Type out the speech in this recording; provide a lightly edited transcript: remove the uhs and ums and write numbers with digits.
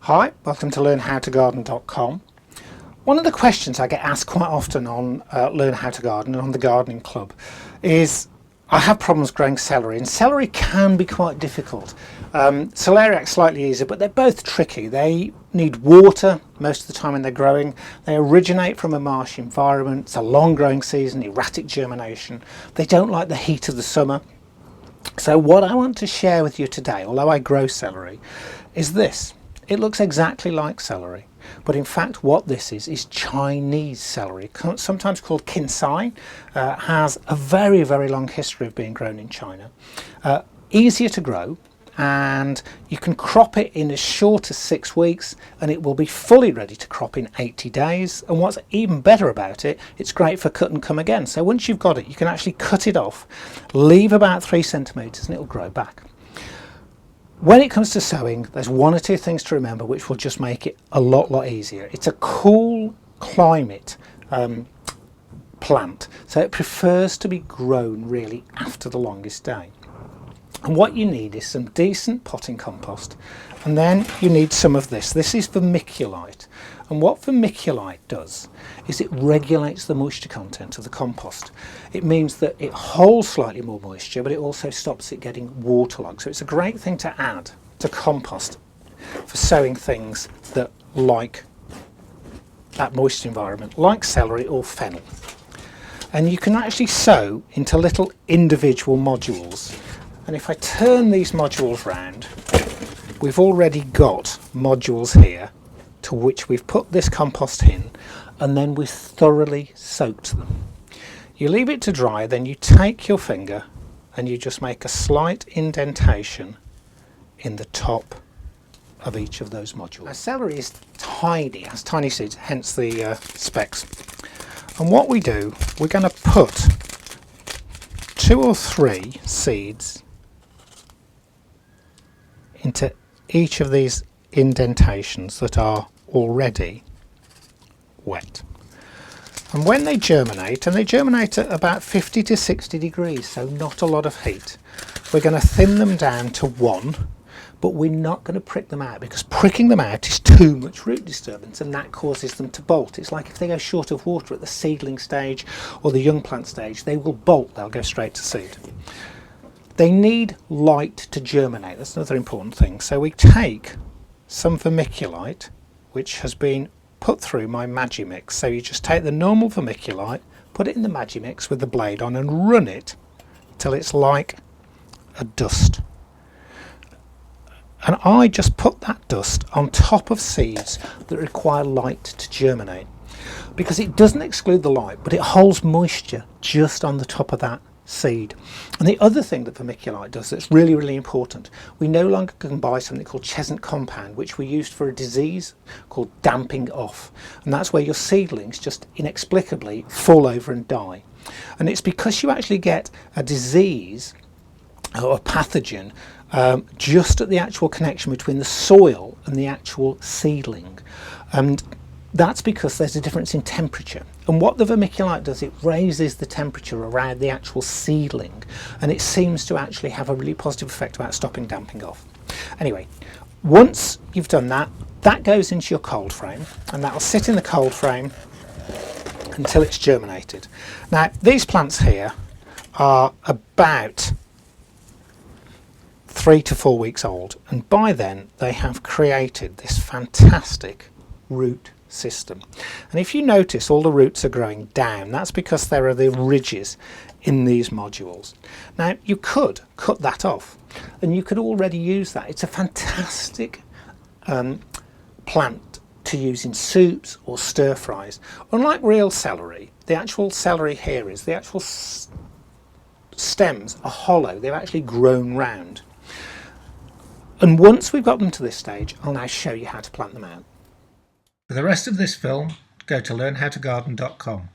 Hi, welcome to learnhowtogarden.com. One of the questions I get asked quite often on Learn How to Garden and on the Gardening Club is I have problems growing celery, and celery can be quite difficult. Celeriac's slightly easier, but they're both tricky. They need water most of the time when they're growing. They originate from a marsh environment. It's a long growing season, erratic germination. They don't like the heat of the summer. So what I want to share with you today, although I grow celery, is this. It looks exactly like celery, but in fact what this is Chinese celery, sometimes called kinsai. Has a very long history of being grown in China. Easier to grow, and you can crop it in as short as 6 weeks and it will be fully ready to crop in 80 days. And what's even better about it, it's great for cut and come again. So once you've got it, you can actually cut it off, leave about 3 centimetres and it will grow back. When it comes to sowing, there's one or two things to remember which will just make it a lot easier. It's a cool climate plant, so it prefers to be grown really after the longest day. And what you need is some decent potting compost, and then you need some of this. This is vermiculite, and what vermiculite does is it regulates the moisture content of the compost. It means that it holds slightly more moisture, but it also stops it getting waterlogged. So it's a great thing to add to compost for sowing things that like that moist environment, like celery or fennel. And you can actually sow into little individual modules. And if I turn these modules round, we've already got modules here to which we've put this compost in, and then we've thoroughly soaked them. You leave it to dry, then you take your finger and you just make a slight indentation in the top of each of those modules. Now, celery is tiny, has tiny seeds, hence the specks. And what we do, we're going to put 2 or 3 seeds into each of these indentations that are already wet. And when they germinate, and they germinate at about 50 to 60 degrees, so not a lot of heat, we're going to thin them down to 1, but we're not going to prick them out, because pricking them out is too much root disturbance and that causes them to bolt. It's like if they go short of water at the seedling stage or the young plant stage, they will bolt, they'll go straight to seed. They need light to germinate, that's another important thing. So we take some vermiculite, which has been put through my Magimix. So you just take the normal vermiculite, put it in the Magimix with the blade on and run it till it's like a dust. And I just put that dust on top of seeds that require light to germinate, because it doesn't exclude the light, but it holds moisture just on the top of that seed. And the other thing that vermiculite does that's really important, we no longer can buy something called chesnut compound, which we used for a disease called damping off, and that's where your seedlings just inexplicably fall over and die. And it's because you actually get a disease or a pathogen just at the actual connection between the soil and the actual seedling, and that's because there's a difference in temperature. And what the vermiculite does, it raises the temperature around the actual seedling, and it seems to actually have a really positive effect about stopping damping off. Anyway, once you've done that, that goes into your cold frame, and that'll sit in the cold frame until it's germinated. Now, these plants here are about 3 to 4 weeks old, and by then they have created this fantastic root system. And if you notice, all the roots are growing down. That's because there are the ridges in these modules. Now, you could cut that off and you could already use that. It's a fantastic plant to use in soups or stir fries. Unlike real celery, the actual celery here is the actual stems are hollow. They've actually grown round. And once we've got them to this stage, I'll now show you how to plant them out. For the rest of this film, go to learnhowtogarden.com.